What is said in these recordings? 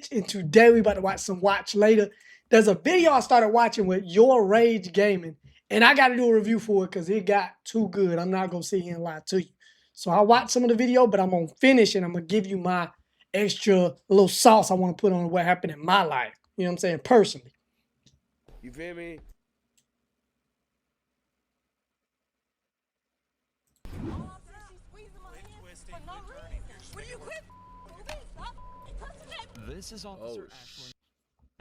Stitch, and today we about to watch some Watch Later. There's a video I started watching with Your Rage Gaming, and I got to do a review for it because it got too good. I'm not going to sit here and lie to you. So I watched some of the video, but I'm going to finish and I'm going to give you my extra little sauce I want to put on what happened in my life. You know what I'm saying? Personally. You feel me? This is Officer Ashland,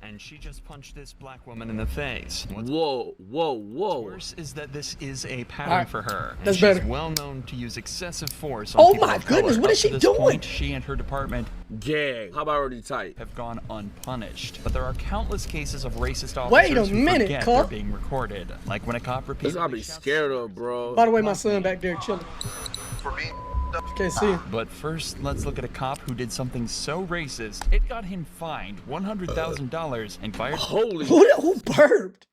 and she just punched this black woman in the face. Whoa. What's worse is that this is a pattern for her. And That's she's better. well known to use excessive force on Oh people my of color. goodness, what Up is she to this doing? point, she and her department Gang. How about already tight? have gone unpunished. But there are countless cases of racist officers Wait a who minute, forget cuz. they're being recorded. Like when a cop This repeatedly I'll be shouts scared of, bro. By the way, my son back there chilling. You can't see him. But first, let's look at a cop who did something so racist, it got him fined $100,000 and fired. Holy. Who burped?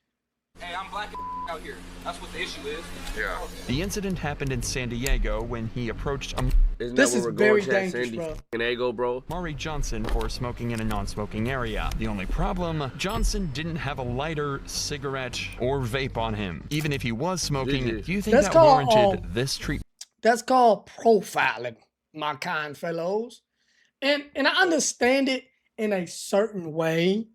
Hey, I'm black out here. That's what the issue is. Yeah. The incident happened in San Diego when he approached Isn't This that is where we're very going, dangerous, San bro. Diego, bro? Maury Johnson for smoking in a non-smoking area. The only problem, Johnson didn't have a lighter, cigarette, or vape on him. Even if he was smoking, Did you? do you think That's that called, warranted this treatment? That's called profiling, my kind fellows. And I understand it in a certain way,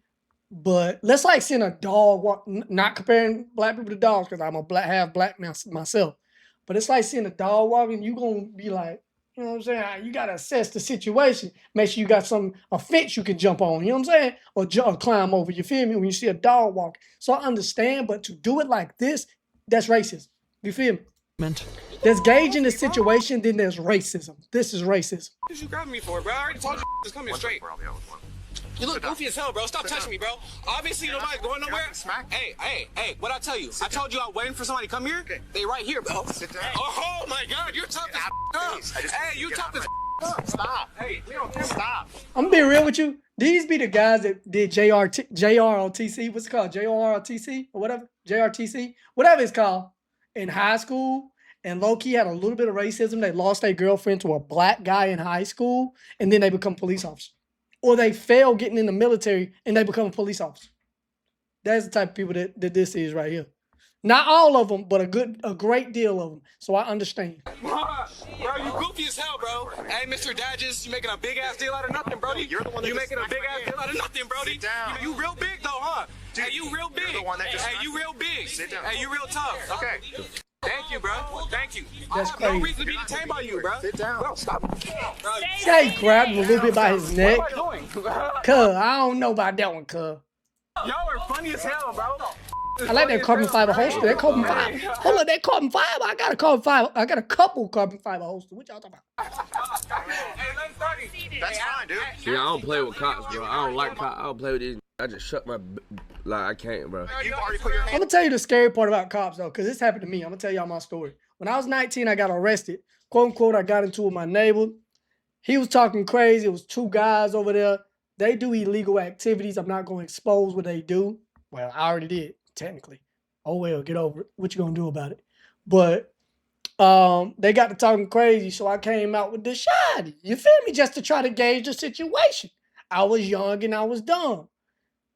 but let's like send a dog walk, not comparing black people to dogs because I'm a half black myself. But it's like seeing a dog walking, you gonna be like, you know what I'm saying? You gotta assess the situation. Make sure you got a fence you can jump on, you know what I'm saying? Or climb over, you feel me? When you see a dog walk. So I understand, but to do it like this, that's racism. You feel me? There's gauging the situation, then there's racism. This is racism. What you grabbing me for, bro? I already told you just come here straight. You look goofy as hell, bro. Stop touching me, bro. Obviously, nobody's going nowhere. Hey, what'd I tell you? I told you I was waiting for somebody to come here. They right here, bro. Sit down. Oh my God, you're tough as up. Hey, you tough as up. Stop. Hey, we don't care. Stop. I'm gonna be real with you. These be the guys that did JROTC. What's it called? JROTC or whatever? JRTC? Whatever it's called. In high school. And low-key had a little bit of racism. They lost their girlfriend to a black guy in high school. And then they become police officers. Or they fail getting in the military and they become a police officer. That's the type of people that this is right here. Not all of them, but a great deal of them. So I understand. Bro, you goofy as hell, bro. Hey, Mr. Dadges, you making a big ass deal out of nothing, Brody. You're the one that you just making a smacked big my ass hand. deal out of nothing, Brody. Sit down. You real big though, huh? Dude, hey, you real big. you're the one that just hey, smacked you real big. Sit down. Hey, you real tough. Okay. Thank you, bro. Thank you. That's I have no crazy. reason to be detained by you, bro. Sit down. Bro, stop. Bro, They grabbed him a little bit by his neck. what am I doing? Cuz, I don't know about that one, cuz. Y'all are funny as hell, bro. I like that carbon fiber holster. That carbon fiber. Hold on, that carbon fiber. I got a carbon fiber. I got a couple carbon fiber holsters. What y'all talking about? Hey, let's start it. That's fine, dude. Yeah, I don't play with cops, bro. I don't like cops. I don't play with these. I just shut my... Like, I can't, bro. You've already put your I'm hand. gonna tell you the scary part about cops though, because this happened to me. I'm gonna tell y'all my story. When I was 19, I got arrested. Quote unquote, I got into it with my neighbor. He was talking crazy. It was two guys over there. They do illegal activities. I'm not gonna expose what they do. Well, I already did, technically. Oh well, get over it. What you gonna do about it? But they got to talking crazy, so I came out with the shoddy. You feel me? Just to try to gauge the situation. I was young and I was dumb.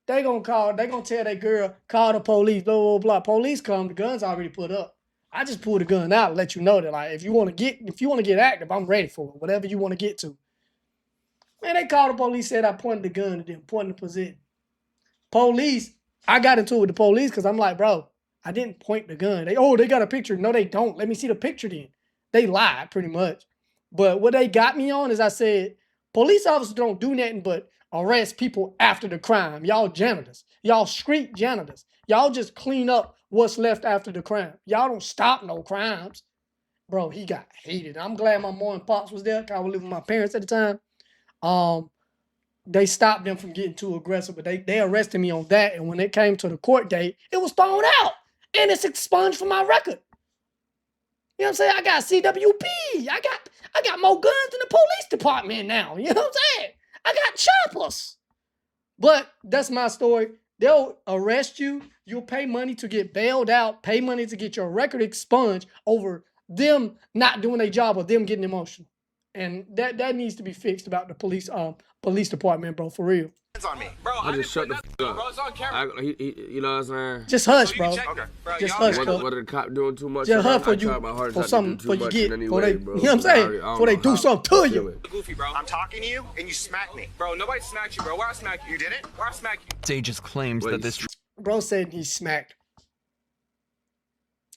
They gonna tell that girl, call the police, blah, blah, blah. Police come, the gun's already put up. I just pull the gun out and let you know that, like, if you want to get active, I'm ready for it. Whatever you want to get to. Man, they called the police, said I pointed the gun at them, pointing the position. Police, I got into it with the police because I'm like, bro, I didn't point the gun. They got a picture. No, they don't. Let me see the picture then. They lied pretty much. But what they got me on is I said, police officers don't do nothing but arrest people after the crime. Y'all janitors. Y'all street janitors. Y'all just clean up what's left after the crime. Y'all don't stop no crimes. Bro, he got heated. I'm glad my mom and pops was there because I was living with my parents at the time. They stopped them from getting too aggressive, but they arrested me on that. And when it came to the court date, it was thrown out. And it's expunged from my record. You know what I'm saying? I got CWP. I got more guns in the police department now. You know what I'm saying? I got choppers. But that's my story. They'll arrest you. You'll pay money to get bailed out, pay money to get your record expunged over them not doing their job or them getting emotional. And that needs to be fixed about the police department, bro, for real. on me. Bro, I just shut the nothing, f up. bro. It's on camera. You know what I'm saying? Just hush, So you bro. can check it. Bro, Just y'all- hush, bro. Whether the cop doing too much, Just or hush not, for I you, try my hardest for not to something do too for you much get, in any for way, they, bro. you know what I'm saying? I don't For they know do how something I to feel you. it. Goofy, bro. I'm talking to you, and you smacked me. Bro, nobody smacked you, bro. Where I smack you? You did it? Where I smack you? Dages claims Wait, that this Bro said he smacked.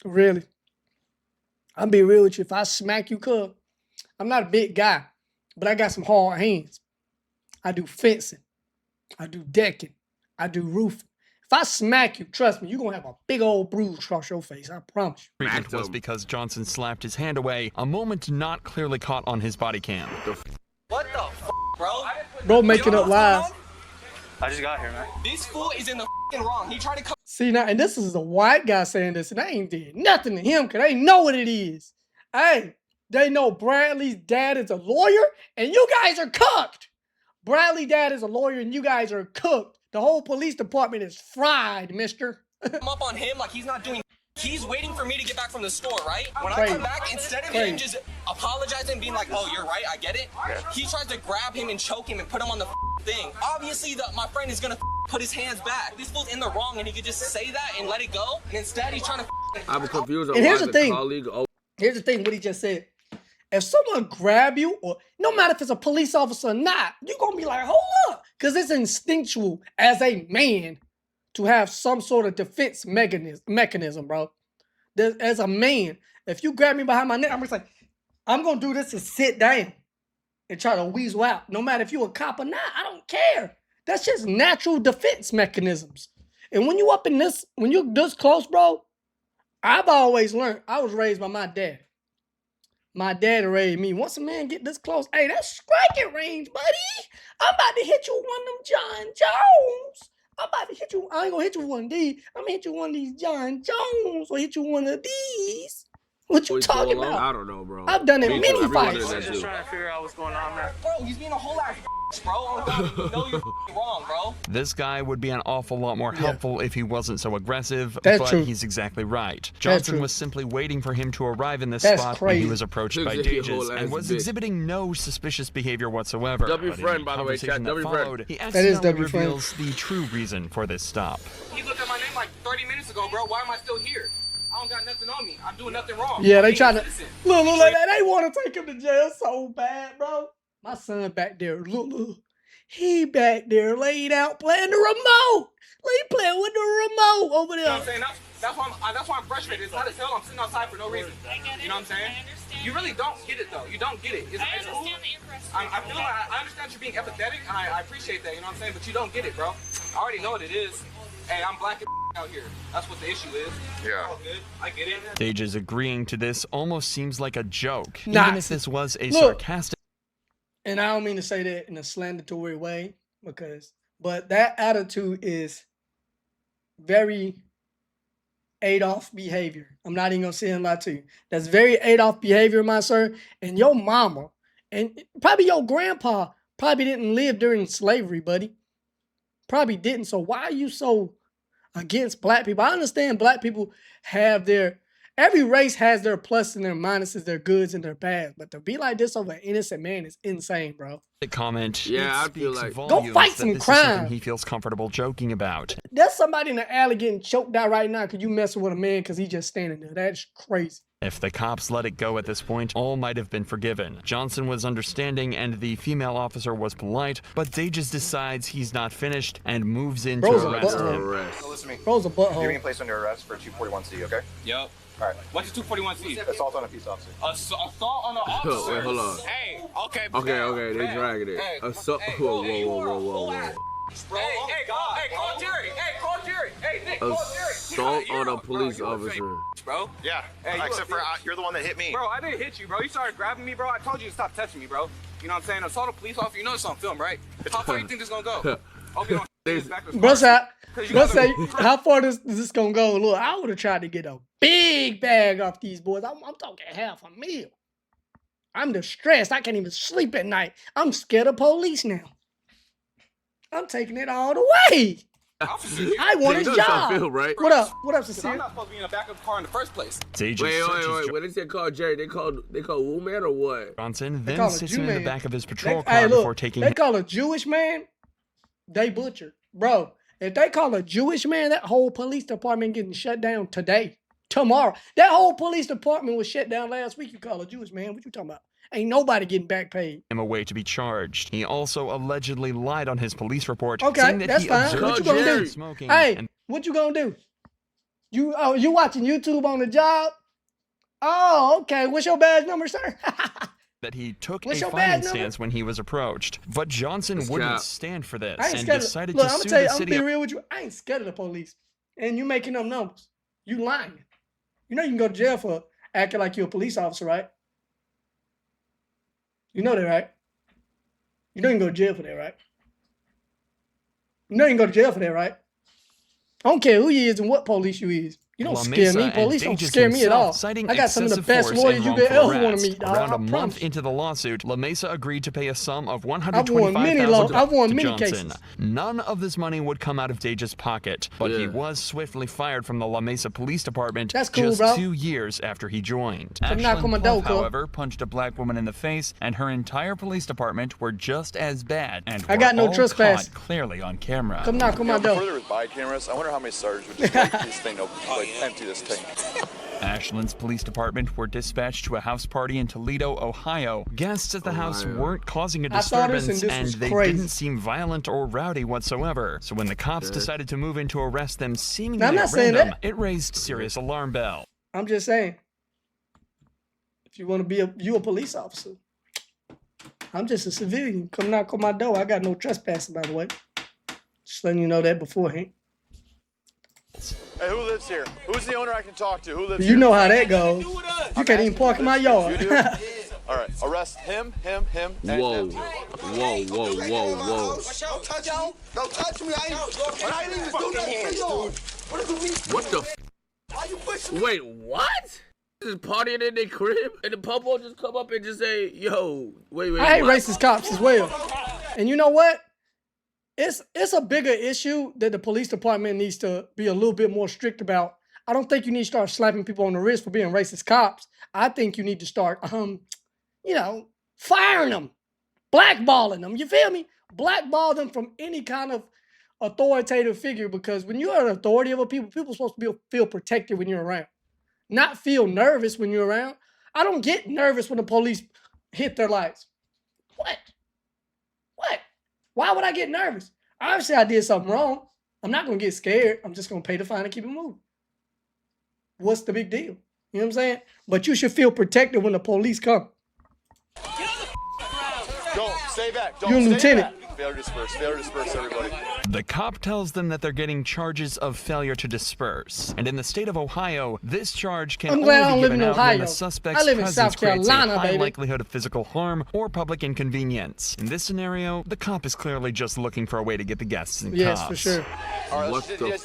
Really? I'll be real with you. If I smack you, cuz, I'm not a big guy, but I got some hard hands. I do fencing. I do decking. I do roofing. If I smack you, trust me, you're going to have a big old bruise across your face. I promise you. treatment was him. because Johnson slapped his hand away, a moment not clearly caught on his body cam. What the f, bro? Bro making Yo, up what's going lies. on? I just got here, man. This fool is in the f***ing wrong. He tried to come. See now, and this is a white guy saying this, and they ain't did nothing to him because they know what it is. Hey, they know Bradley's dad is a lawyer, and you guys are cooked. Bradley's dad is a lawyer, and you guys are cooked. The whole police department is fried, mister. up on him like he's not doing. He's waiting for me to get back from the store, right? When Crazy. I come back, instead of Crazy. him just apologizing and being like, "Oh, you're right, I get it," he tries to grab him and choke him and put him on the thing. Obviously, my friend is gonna put his hands back. This fool's in the wrong, and he could just say that and let it go. And instead, he's trying to. I'm confused on And why here's the thing. colleague. Oh, Here's the thing, what he just said. If someone grab you, or no matter if it's a police officer or not, you're going to be like, hold up. Because it's instinctual as a man to have some sort of defense mechanism, bro. As a man, if you grab me behind my neck, I'm just like, I'm going to do this and sit down and try to weasel out. No matter if you're a cop or not, I don't care. That's just natural defense mechanisms. And when you up in this, when you're this close, bro, I've always learned, I was raised by my dad. My dad raised me. Once a man get this close, hey, that's striking range, buddy. I'm about to hit you with one of them John Jones. I'm about to hit you. I ain't gonna hit you with one of these. I'm gonna hit you with one of these John Jones or hit you with one of these. What you wait, talking so long? about? I don't know, bro. I've done it Me many too. Everyone fights. does that I'm just too. trying to figure out what's going on, man. Bro, he's being a whole ass bro. Oh God, you know you're wrong, bro. This guy would be an awful lot more helpful if he wasn't so aggressive, That's but true. he's exactly right. Johnson true. was simply waiting for him to arrive in this That's spot when he crazy. was approached He's by a Dages whole and ass was bitch. exhibiting no suspicious behavior whatsoever. W But in friend, the by the way, chat, conversation that W friend. followed, he is accidentally W friend. reveals the true reason for this stop. He looked at my name like 30 minutes ago, bro. Why am I still here? I don't got nothing on me. I'm doing nothing wrong. Yeah, I'm they being trying a to citizen. look like that. They want to take him to jail so bad, bro. My son back there, look. He back there laid out playing the remote. He playing with the remote over You know what there. I'm saying? That's why I'm frustrated. It's not a hell. I'm sitting outside for no reason. You know what I'm saying? You really don't get it though. You don't get it. It's cool. I feel like I understand you're being empathetic, and I appreciate that. You know what I'm saying? But you don't get it, bro. I already know what it is. Hey, I'm black out here. That's what the issue is. Yeah. All good. I get it. Dages agreeing to this almost seems like a joke, Nah, even if this was a look. sarcastic. And I don't mean to say that in a slandatory way, but that attitude is very Adolf behavior. I'm not even gonna say a lot to you. That's very Adolf behavior, my sir. And your mama and probably your grandpa probably didn't live during slavery, buddy. Probably didn't. So why are you so against black people? I understand black people have every race has their pluses and their minuses, their goods and their bads. But to be like this over an innocent man is insane, bro. Comment. Yeah, it I feel speaks like- Go volumes fight that some this is crime. something he feels comfortable joking about. There's somebody in the alley getting choked out right now because you messing with a man because he's just standing there. That's crazy. If the cops let it go at this point, all might have been forgiven. Johnson was understanding and the female officer was polite, but Dages decides he's not finished and moves in Bro's to a arrest butthole. him. Arrest. So listen to me. Bro's a You're being butthole. placed under arrest for 241C, okay? Yup. All right. What's your 241C? Assault on a peace officer. Assault on an officer. Wait, hold on. Hey, okay. Okay, they dragging it. Assault. Whoa. Bro, hey, call Jerry. Hey, call Jerry. Hey, Nick, call Jerry. Assault on a police officer. Bro. Yeah. Hey, you Except a for bitch. you're the one that hit me. Bro, I didn't hit you, bro. You started grabbing me, bro. I told you to stop touching me, bro. You know what I'm saying? Assault a police officer. You know it's on film, right? How far you think this gonna go? Hope you don't this back to Bro say, Cause you bro guys say, are- how far is this gonna go? Look, I would have tried to get a big bag off these boys. I'm talking half a meal. I'm distressed. I can't even sleep at night. I'm scared of police now. I'm taking it all the way. Officer, you- I want You his know it's on job. film, right? What up? What up, Cause I'm Cecilia? not supposed to be in the back of the car in the first place. Dages Wait. searches When they said call Jerry, they called Woman or what? Johnson, They then call a sits Jew him in the man. back of his patrol Hey, car look, before taking they him. call a Jewish man they butchered. Bro, if they call a Jewish man, that whole police department getting shut down today, tomorrow. That whole police department was shut down last week. You call a Jewish man, what you talking about? Ain't nobody getting back paid. Him away to be charged. He also allegedly lied on his police report, Okay, saying that that's he fine. observed What you gonna Johnson do? smoking. Hey, and what you gonna do? You watching YouTube on the job? Oh, okay. What's your badge number, sir? that he took What's a your fighting badge number? stance when he was approached. But Johnson That's wouldn't cap. stand for this I ain't and scared. decided Look, to I'm sue gonna tell you, the I'm city. gonna be real with you. I ain't scared of the police, and you making them numbers. You lying. You know you can go to jail for acting like you're a police officer, right? You know that, right? You know you can go to jail for that, right? You know you can go to jail for that, right? I don't care who you is and what police you is. You don't La scare me. Mesa Police and don't Dages scare me at all. himself, citing I got some of the excessive best force lawyers and you could wrongful ever want to arrest. meet, dog. Around I a month promise you. into the lawsuit, La Mesa agreed to pay a sum of I've won $125,000 many to Johnson. cases. None of this money would come out of Dage's pocket, but he Yeah. was swiftly fired from the La Mesa Police Department That's cool, just bro. 2 years after he joined. Come knock on my door, cuz. however, punched a black woman in the face, and her entire police department were just as bad, and I got were no all trespass. caught clearly on camera. Come knock on my Before door. there was body cameras, I wonder how many sergeants would just like this thing open, empty this tank. Ashland's police department were dispatched to a house party in Toledo, Ohio. Guests at the house Ohio. weren't causing a I saw this disturbance, and this and was they crazy. didn't seem violent or rowdy whatsoever. So when the cops Yeah. decided to move in to arrest them seemingly Now, I'm not at saying random, that. it raised serious alarm bells. I'm just saying. If you want to be a police officer, I'm just a civilian. Come knock on my door. I got no trespassing, by the way. Just letting you know that beforehand. Hey, who lives here? Who's the owner I can talk to? Who lives You here? know how that goes. You can't even park in my yard. You do? All right, arrest him, and Whoa. them two. Whoa, whoa, whoa, whoa. Don't touch me. Don't touch me. I ain't even do nothing to you. What the Why you pushing me? Wait, what? Just partying in their crib and the popo just come up and just say, yo, wait, I hate what? racist cops as well. And you know what? It's a bigger issue that the police department needs to be a little bit more strict about. I don't think you need to start slapping people on the wrist for being racist cops. I think you need to start, firing them, blackballing them. You feel me? Blackball them from any kind of authoritative figure, because when you're an authority over people, people are supposed to feel protected when you're around, not feel nervous when you're around. I don't get nervous when the police hit their lights. What? Why would I get nervous? Obviously, I did something wrong. I'm not going to get scared. I'm just going to pay the fine and keep it moving. What's the big deal? You know what I'm saying? But you should feel protected when the police come. Don't stay back. Don't You're a stay lieutenant. back. Failure to disperse, everybody. The cop tells them that they're getting charges of failure to disperse. And in the state of Ohio, this charge can I'm glad I only don't be live given in out when Ohio. the suspect's I live in presence South creates Carolina, a high baby. likelihood of physical harm or public inconvenience. In this scenario, the cop is clearly just looking for a way to get the guests in Yes, cuffs. for sure. All right, What the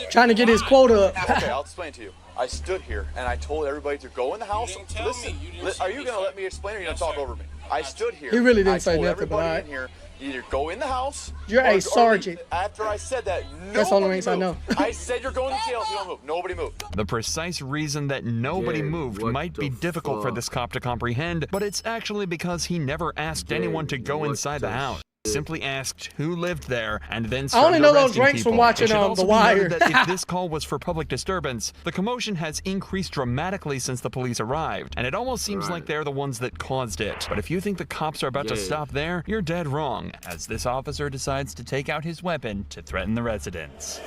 Trying to get his quota up. Okay, I'll explain to you. I stood here and I told everybody to go in the house. didn't tell Listen, me. You didn't are say you you gonna said- let me explain, or are you gonna talk over me? I stood here. He really didn't I say told nothing, but everybody alright. in here, either go in the house. You're a or sergeant. After I said that, That's the only nobody reason I know. moved. I said you're going to jail if you don't move. Nobody moved. The precise reason that nobody Yeah, moved what might be the difficult for fuck? this cop to comprehend, but it's actually because he never asked Yeah, anyone to go what inside the the house. Simply asked who lived there and then I started only know those arresting ranks from people. watching, It should also The be noted Wire. that if this call was for public disturbance, the commotion has increased dramatically since the police arrived, and it almost seems Right. like they're the ones that caused it. But if you think the cops are about to Yeah. stop there, you're dead wrong. As this officer decides to take out his weapon to threaten the residents.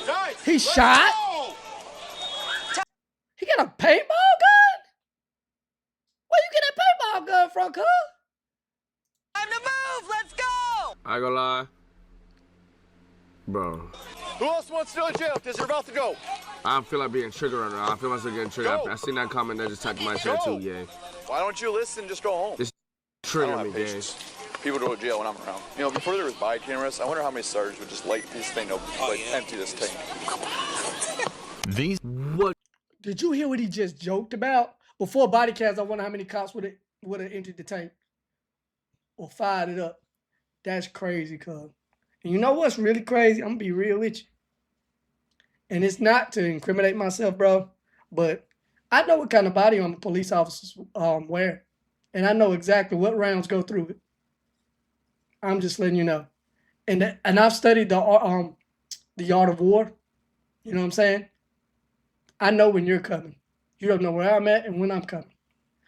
Guys, He let's shot? go! He got a paintball gun? Where you get that paintball gun from, cuz? Time to move. Let's go. I ain't gonna lie. Bro, Who else wants to go to jail? Because you're about to go. I feel like being triggered right now. I feel myself getting triggered. Go. I seen that comment that just typed in my shit Go. too, yeah. Why don't you listen? Just go home. This I trigger don't me, have gang. patience. People go to jail when I'm around. You know, before there was body cameras, I wonder how many sergeants would just light this thing open, empty this tank. These What? Did you hear what he just joked about? Before body cams, I wonder how many cops would have emptied the tank or fired it up. That's crazy, cuz. And you know what's really crazy? I'm gonna be real with you. And it's not to incriminate myself, bro, but I know what kind of body armor police officers wear. And I know exactly what rounds go through it. I'm just letting you know. And I've studied the art of war. You know what I'm saying? I know when you're coming. You don't know where I'm at and when I'm coming.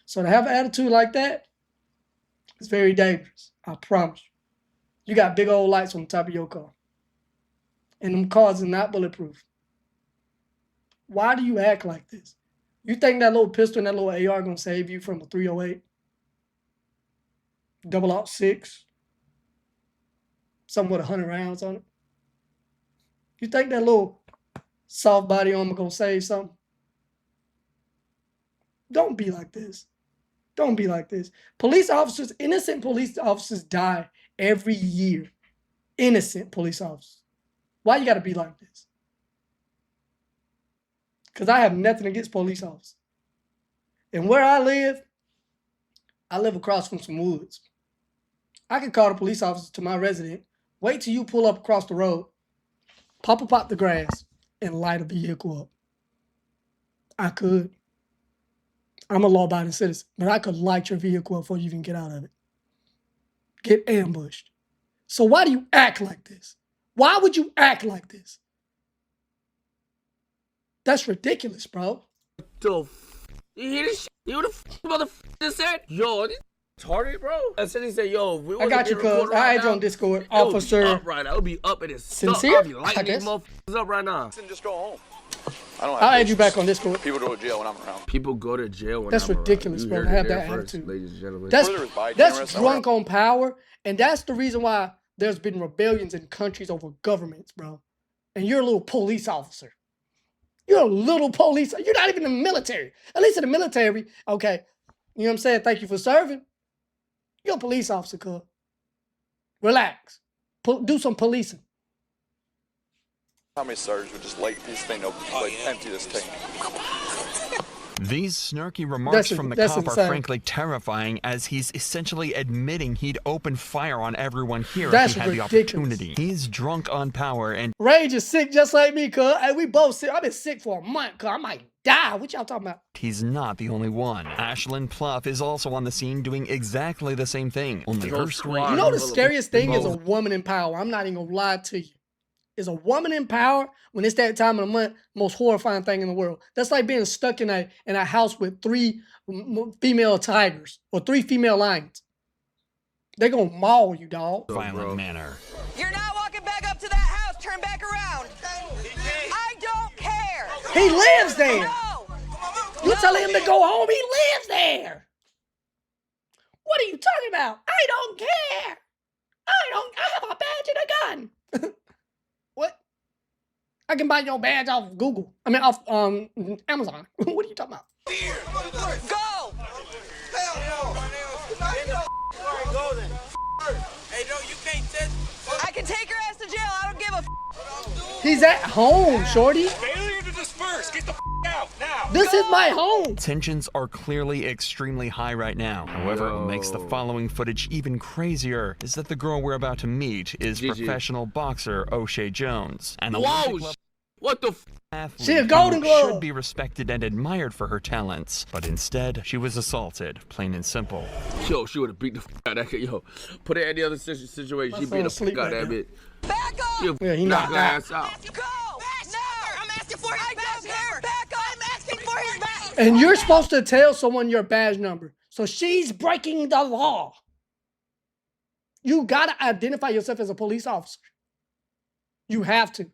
So to have an attitude like that, it's very dangerous. I promise you. You got big old lights on the top of your car. And them cars are not bulletproof. Why do you act like this? You think that little pistol and that little AR gonna save you from a 308? 006? Something with 100 rounds on it? You think that little soft body armor gonna save something? Don't be like this. Don't be like this. Police officers, innocent police officers die every year. Innocent police officers. Why you gotta be like this? Because I have nothing against police officers. And where I live across from some woods. I could call the police officer to my resident, wait till you pull up across the road, pop up out the grass, and light a vehicle up. I could. I'm a law-abiding citizen, but I could light your vehicle up before you even get out of it. Get ambushed. So why do you act like this? Why would you act like this? That's ridiculous, bro. You hear this shit? You know what the motherfucker just said? Yo, this retarded, bro. I said he said, yo, we I got you, cuz. I had you on Discord. Officer. I would be up in his Sincere? I'll be lighting these motherfuckers up right now. Just go home. I don't have I'll add you patience. back on Discord. People go to jail when I'm around. People go to jail when That's I'm around. ridiculous, You bro, heard to it have there that first, attitude. ladies and gentlemen. That's Further with body cameras, I drunk on power, and that's the reason why there's been rebellions in countries over governments, bro. And you're a little police officer. You're a little police. You're not even in the military. At least in the military, okay. You know what I'm saying? Thank you for serving. You're a police officer, cuz. Relax. Do some policing. How many sergeants would just light this thing up, empty this tank? These snarky remarks from the cop insane. are frankly terrifying, as he's essentially admitting he'd open fire on everyone here That's if he had the ridiculous. opportunity. He's drunk on power and Rage is sick just like me, cuz. Hey, we both sick. I've been sick for a month, cuz. I might die. What y'all talking about? he's not the only one. Ashlyn Pluff is also on the scene doing exactly the same thing. Only her story. You know the scariest thing is a woman in power. I'm not even gonna lie to you. Is a woman in power when it's that time of the month, most horrifying thing in the world. That's like being stuck in a house with 3 female tigers or 3 female lions. They're gonna maul you, dog. Violent manner. You're not walking back up to that house. Turn back around. I don't care. He lives there. No. You tell him to go home. He lives there. What are you talking about? I don't care. I have a badge and a gun. What? I can buy your badge off Google. I mean, off Amazon. What are you talking about? Go. Hey, no, you can't just. I can take your ass to jail. I don't give a He's at home, shorty. Failure to disperse. Get the out now. This is my home. Tensions are clearly extremely high right now. However, what makes the following footage even crazier is that the girl we're about to meet is professional boxer O'Shea Jones. An Olympic What the athlete She a Golden Glove. should be respected and admired for her talents, but instead she was assaulted, plain and simple. Yo, she would have beat the out of that kid. Yo, put her in the other situation. She beat the asleep out of right that now. bitch. back up. You Yeah, he knock knocked her out. ass out. Go. No. I'm asking for his badge number. Back up. I'm asking for his badge. And you're supposed to tell someone your badge number. So she's breaking the law. You gotta identify yourself as a police officer. You have to.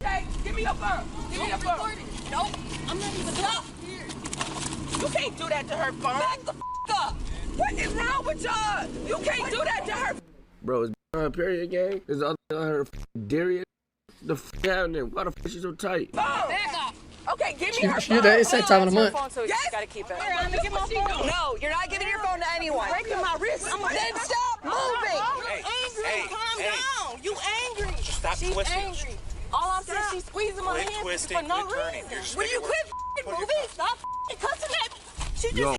Hey, give me your phone. Give me your phone. Nope. I'm not even up here. You can't do that to her phone. Back the up. What is wrong with y'all? You can't do that to her. Bro, is on her period game? Is the other on her Darius? The happening? Why the fuck she so tight? Back up. Okay, give me her phone. It's that time of the month. So yes. You gotta keep it. I'm gonna give my phone. No, you're not giving your phone to anyone. Breaking my wrist. Then stop moving. Hey, angry. hey, Calm hey. down. You angry. Stop She's twisting. angry. All I'm saying, she's squeezing my Quit hands twisting, for no quit turning. reason. You're just Will you making quit moving? Stop cussing at me. She just Yo,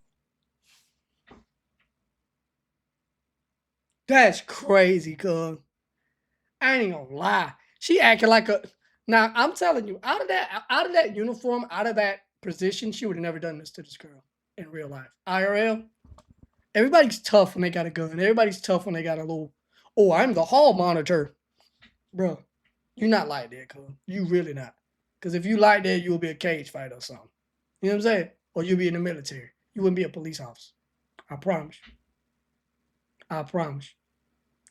That's crazy, cuz. I ain't gonna lie. She acting like a. Now I'm telling you, out of that uniform, out of that position, she would have never done this to this girl in real life. IRL. Everybody's tough when they got a gun. Everybody's tough when they got a little oh, I'm the hall monitor. Bro, you're not like that, cuz. You really not. Because if you like that, you'll be a cage fighter or something. You know what I'm saying? Or you'll be in the military. You wouldn't be a police officer. I promise you. I promise you.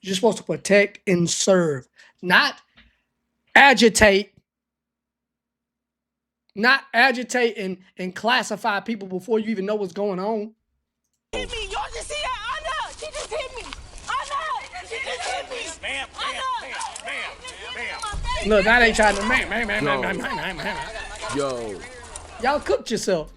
You're supposed to protect and serve, not agitate. Not agitate and classify people before you even know what's going on. Hit me. Y'all just see that? Anna, she just hit me. Anna, she just hit me. Ma'am. Look, that ain't trying to man. Yo. Y'all cooked yourself.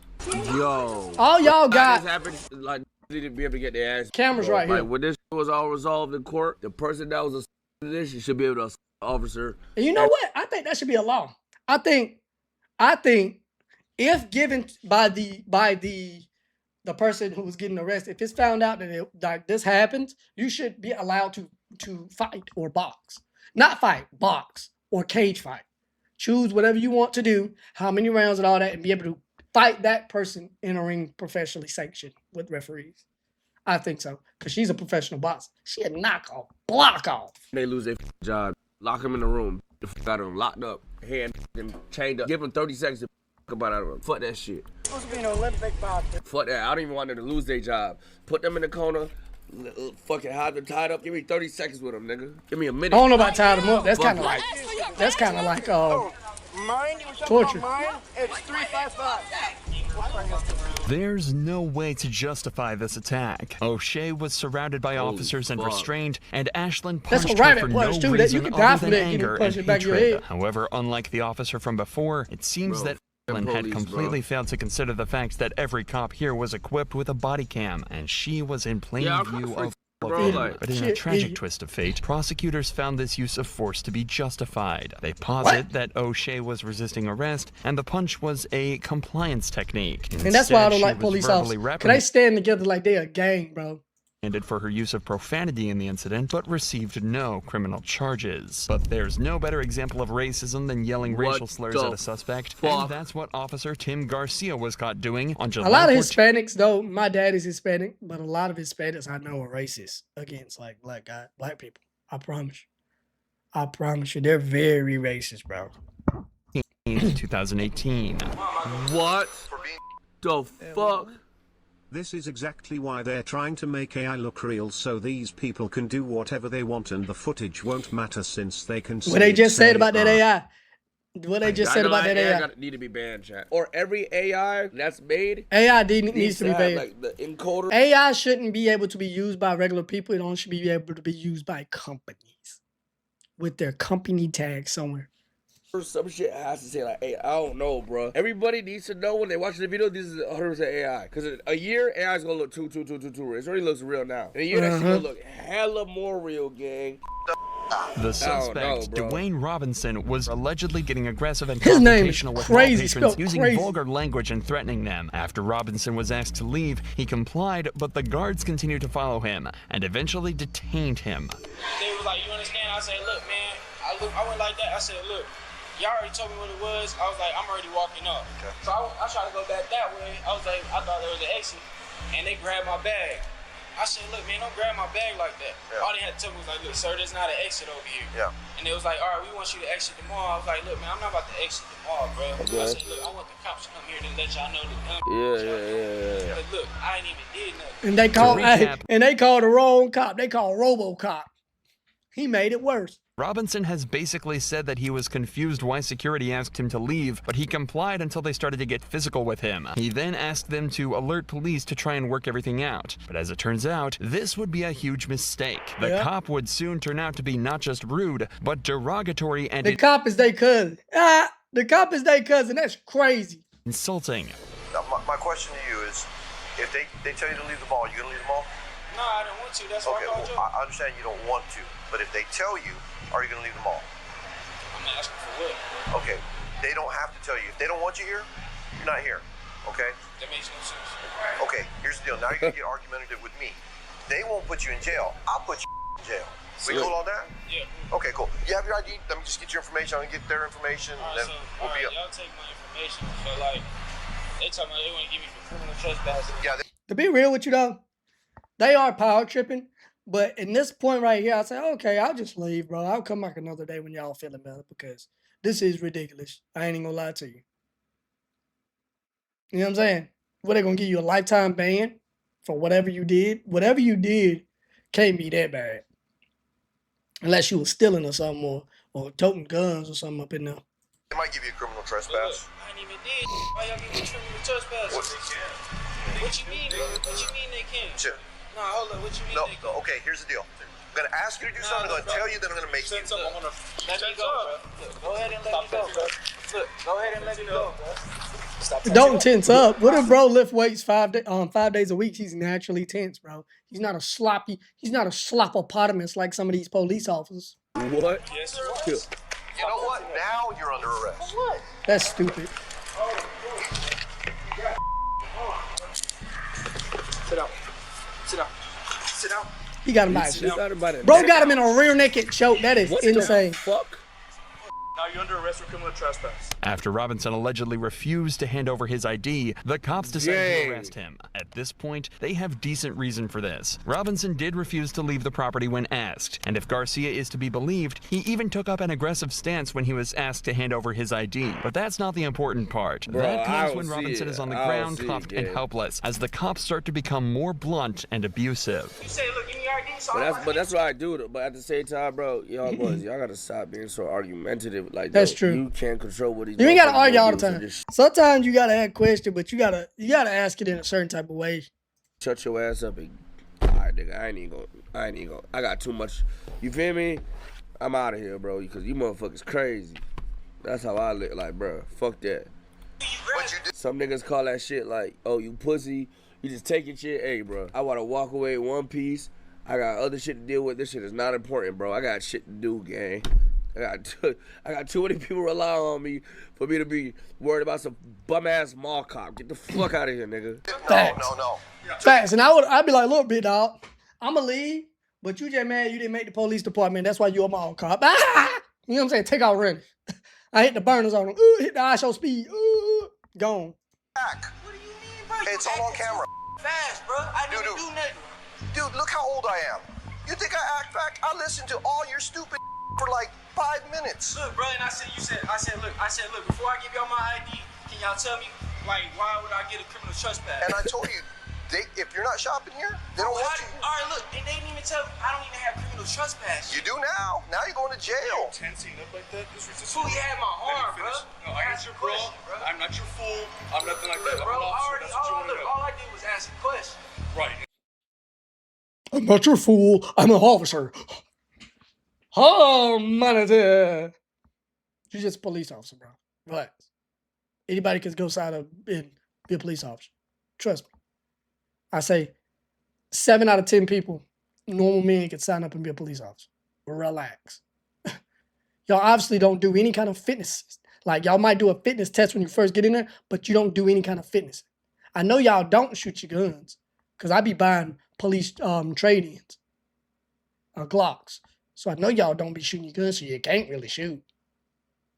Yo. All y'all got This happened, like, need to be able to get their ass. cameras right here. Like, when this was all resolved in court, the person that was a this should be able to assault the officer. And you know what? I think that should be a law. I think if given by the person who was getting arrested, if it's found out that this happens, you should be allowed to fight or box. Not fight, box or cage fight. Choose whatever you want to do, how many rounds and all that, and be able to fight that person in a ring professionally sanctioned with referees. I think so. Because she's a professional boxer. She a knockoff, block off. They lose their job. Lock them in the room. Got them locked up, hand them chained up. Give them 30 seconds to about out of them. Fuck that shit. Supposed to be an Olympic boxer. Fuck that. I don't even want them to lose their job. Put them in the corner. Fucking have them tied up. Give me 30 seconds with them, nigga. Give me a minute. I don't know about tied them up. That's kind of like torture. It's 355. There's no way to justify this attack. O'Shea was surrounded by officers and restrained, and Ashland That's punched a her rabbit for punch, no too. That you reason could die other for than that, getting anger and punched in the back of your hatred. head. However, unlike the officer from before, it seems that Ashland had police, completely failed to consider the fact that every cop here was equipped with a body cam, and she was in plain view of bro, but in a tragic twist of fate, prosecutors found this use of force to be justified. They posit that O'Shea was resisting arrest, and the punch was a compliance technique. And that's why I Instead, don't she like was police verbally officers. Cause they stand together like they a gang, bro. reprimanded for her use of profanity in the incident, but received no criminal charges. But there's no better example of racism than yelling racial slurs at a suspect, and that's what Officer Tim Garcia was caught doing on July 14th. A lot of Hispanics, though, my dad is Hispanic, but a lot of Hispanics I know are racist against like black people. I promise you. I promise you, they're very racist, bro. 2018. What the fuck? This is exactly why they're trying to make AI look real so these people can do whatever they want and the footage won't matter since they can see What they just said about that AI. AI. What they just said about that AI. Need to be banned, chat. Or every AI that's made. AI needs to be banned. Like the encoder. AI shouldn't be able to be used by regular people. It only should be able to be used by companies with their company tag somewhere. Some shit has to say like, hey, I don't know, bro. Everybody needs to know when they watch the video, this is 100% AI. Because in a year, AI is gonna look too real. It already looks real now. In a year, that shit gonna look hella more real, gang. The suspect, Dwayne Robinson, was allegedly getting aggressive and His name is confrontational with crazy, mall patrons, spelled using crazy. vulgar language and threatening them. After Robinson was asked to leave, he complied, but the guards continued to follow him and eventually detained him. They was like, you understand? I said, look, man, I went like that. I said, look, y'all already told me what it was. I was like, I'm already walking up. Okay. So I tried to go back that way. I was like, I thought there was an exit, and they grabbed my bag. I said, look, man, don't grab my bag like that. Yeah. All they had to tell me was like, look, sir, there's not an exit over here. Yeah. And they was like, all right, we want you to exit the mall. I was like, look, man, I'm not about to exit the mall, bro. Okay. I said, look, I want the cops to come here to let y'all know the gun. Yeah. But look, I ain't even did nothing. And they called the wrong cop. They called RoboCop. He made it worse. Robinson has basically said that he was confused why security asked him to leave, but he complied until they started to get physical with him. He then asked them to alert police to try and work everything out. But as it turns out, this would be a huge mistake. The cop would soon turn out to be not just rude, but derogatory and the cop is their cousin. The cop is their cousin. That's crazy. Insulting. Now, my question to you is, if they tell you to leave the mall, you gonna leave the mall? No, I don't want to. That's why I called you. I understand you don't want to, but if they tell you, are you gonna leave the mall? I'm asking for what? Okay, they don't have to tell you. If they don't want you here, you're not here. Okay? That makes no sense. Okay, here's the deal. Now you're gonna get argumentative with me. They won't put you in jail. I'll put you in jail. We cool on that? Yeah. Okay, cool. You have your ID? Let me just get your information. I'm gonna get their information. All And right, then so, we'll be up. y'all take my information. So, like, they talking about they want to give me for criminal trespassing. Yeah. To be real with you, though, they are power tripping. But in this point right here, I say, okay, I'll just leave, bro. I'll come back another day when y'all feeling better because this is ridiculous. I ain't even gonna lie to you. You know what I'm saying? What, they gonna give you a lifetime ban for whatever you did? Whatever you did can't be that bad. Unless you was stealing or something or toting guns or something up in there. They might give you a criminal trespass. Look, I ain't even did. Why y'all give me criminal trespass? What you mean, bro? What you mean they can't? Sure. Nah, hold up. What you mean they can't? Okay, here's the deal. I'm going to ask you to do something. I'm going to tell you that I'm going to make you. Let me go, bro. Look, go ahead and let me go, bro. Look, go ahead and let me go, bro. Don't tense up. What if bro lift weights 5 days a week? He's naturally tense, bro. He's not a sloppopotamus like some of these police officers. What? Yes, You know what? Now you're under arrest. What? That's stupid. Sit down. Sit down. Sit down. He got him by Sit down about it. Bro got him in a rear naked choke. That is insane. The fuck? Now you're under arrest for criminal trespass. After Robinson allegedly refused to hand over his ID, the cops decided Dang. to arrest him. At this point, they have decent reason for this. Robinson did refuse to leave the property when asked, and if Garcia is to be believed, he even took up an aggressive stance when he was asked to hand over his ID. But that's not the important part. Bro, that I comes don't when see Robinson it. is on the I don't ground, see it, cuffed and yeah. helpless, as the cops start to become more blunt and abusive. You say, look, give me your ID. So But that's what I do. But at the same time, bro, y'all gotta stop being so argumentative. Like That's yo, true. You can't control what he's. You ain't gotta argue all the time. Sometimes you gotta ask questions, but you gotta ask it in a certain type of way. Shut your ass up and. Alright, nigga, I ain't even gonna. I got too much. You feel me? I'm out of here, bro. Because you motherfuckers crazy. That's how I live. Like, bro, fuck that. Some niggas call that shit like, oh, you pussy. You just taking shit. Hey, bro, I wanna walk away in one piece. I got other shit to deal with. This shit is not important, bro. I got shit to do, gang. I got too many people relying on me for me to be worried about some bum ass mall cop. Get the fuck out of here, nigga. No. Facts. And I'd be like, look, big dog, I'ma leave, but you just mad you didn't make the police department. That's why you a mall cop. Ah! You know what I'm saying? Take out running. I hit the burners on him. Ooh, hit the ISO speed. Ooh, gone. Back. What do you mean, bro? Hey, it's all on camera. Fast, bro. I didn't do nothing. Dude, look how old I am. You think I act back? I listened to all your stupid for like 5 minutes. Look, bro, and I said, look, before I give y'all my ID, can y'all tell me, like, why would I get a criminal trespass? And I told you, if you're not shopping here, they don't want you. All right, look, and they didn't even tell me, I don't even have criminal trespass. You do now. Now you're going to jail. Tensing up like that. This was Fool, you had my arm, bro. No, I answered, bro. I'm not your fool. I'm nothing like that. Look, bro, I'm an officer. That's what you want to know. all I did was ask a question. Right. I'm not your fool. I'm an officer. Oh, manager. You're just a police officer, bro. Relax. Anybody can go side up and be a police officer. Trust me. I say 7 out of 10 people, normal men, can sign up and be a police officer. Relax. Y'all obviously don't do any kind of fitness. Like, y'all might do a fitness test when you first get in there, but you don't do any kind of fitness. I know y'all don't shoot your guns, because I be buying police trade-ins, Glocks. So I know y'all don't be shooting your guns, so you can't really shoot.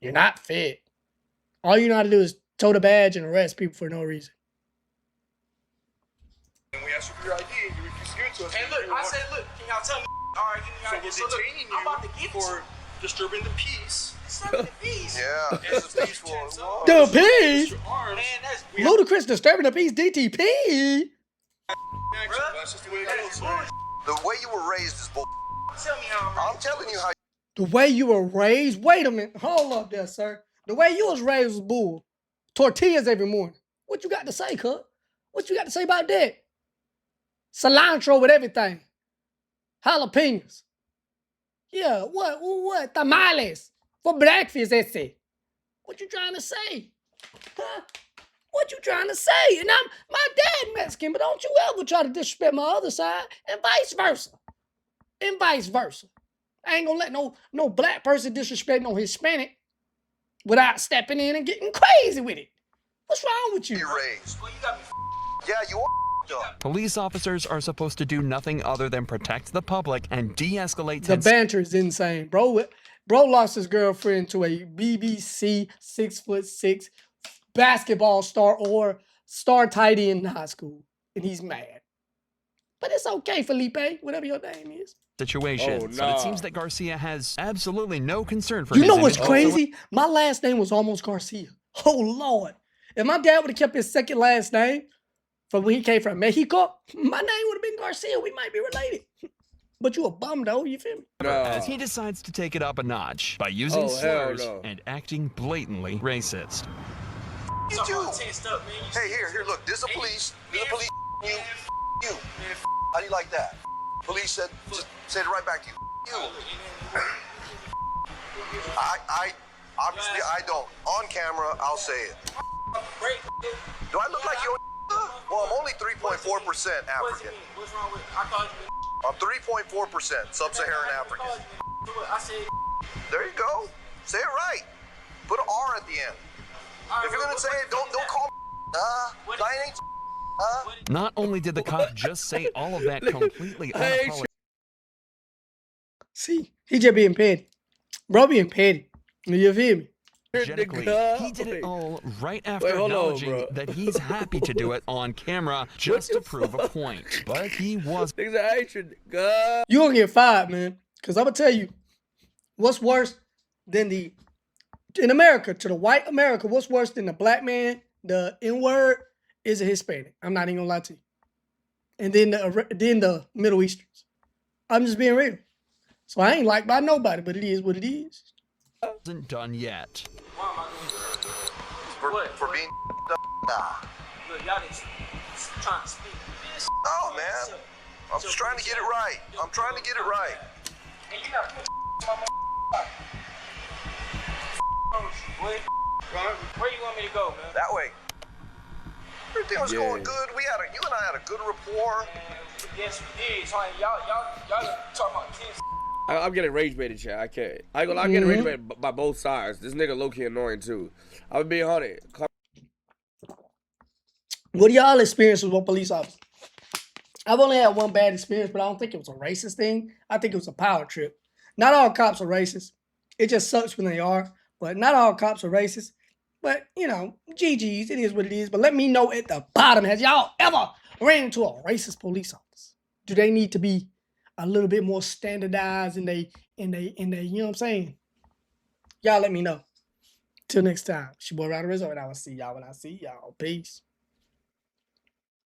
You're not fit. All you know how to do is tote a badge and arrest people for no reason. And we asked you for your ID, and you refused to give it to us. Hey, look, I said, look, can y'all tell me? All right, give me your ID. So we're detaining I'm about to you give it to for you. disturbing the peace. Disturbing the peace. Yeah, it's a peaceful. The peace? Man, that's Ludacris disturbing the peace, DTP. That's just the way it goes, man. The way you were raised is bull. Tell me how I'm telling you how. The way you were raised? Wait a minute. Hold up there, sir. The way you was raised was bull. Tortillas every morning. What you got to say, cuz? What you got to say about that? Cilantro with everything. Jalapenos. Yeah, what? Tamales. For breakfast, ese. What you trying to say? Huh? What you trying to say? And my dad Mexican, but don't you ever try to disrespect my other side, and vice versa. And vice versa. I ain't gonna let no black person disrespect no Hispanic without stepping in and getting crazy with it. What's wrong with you? You're raised. Well, you got me Yeah, you are. Up. Police officers are supposed to do nothing other than protect the public and de-escalate The tense. banter is insane, bro. Bro lost his girlfriend to a BBC 6'6" basketball star or star tight end in high school, and he's mad. But it's okay, Felipe, whatever your name is. Situation. But it seems that Garcia has absolutely no concern for You his know what's image crazy? My last name was almost Garcia. Oh, Lord. If my dad would have kept his second last name from when he came from Mexico, my name would have been Garcia. We might be related. But you a bum, though. You feel me? as he decides to take it up a notch by using slurs and acting blatantly racist. You do. Hey, here, look. This is the police. This is the police. You. How do you like that? Police said, just said it right back to you. You. I obviously I don't. On camera, I'll say it. Do I look like you? Well, I'm only 3.4% African. What's wrong with? I called you. I'm 3.4% Sub-Saharan African. I said. There you go. Say it right. Put an R at the end. If you're gonna say it, don't call me. I ain't. Not only did the cop just say all of that completely unapologetic. See, he just being petty. Bro being petty. You feel me? He did it all right after acknowledging that he's happy to do it on camera just to prove a point. But he was. You gonna get fired, man. Because I'm gonna tell you, what's worse than in America, to the white America, what's worse than the black man, the N-word, is a Hispanic. I'm not even gonna lie to you. And then the Middle Easterns. I'm just being real. So I ain't liked by nobody, but it is what it is. Isn't done yet. For being Look, y'all just trying to speak. No, man. I'm just trying to get it right. I'm trying to get it right. And you got put my where you want me to go, man? That way. Everything was going good. You and I had a good rapport. Yes, we did. So y'all talking about kids. I'm getting rage baited, chat. I can't. I'm getting rage baited by both sides. This nigga low-key annoying too. I'm being haunted. What do y'all experience with one police officer? I've only had one bad experience, but I don't think it was a racist thing. I think it was a power trip. Not all cops are racist. It just sucks when they are. But not all cops are racist. But, you know, GG's, it is what it is. But let me know at the bottom, has y'all ever ran into a racist police officer? Do they need to be a little bit more standardized in they, you know what I'm saying? Y'all let me know. Till next time. It's your boy Ryder Rizzo, and I will see y'all when I see y'all. Peace.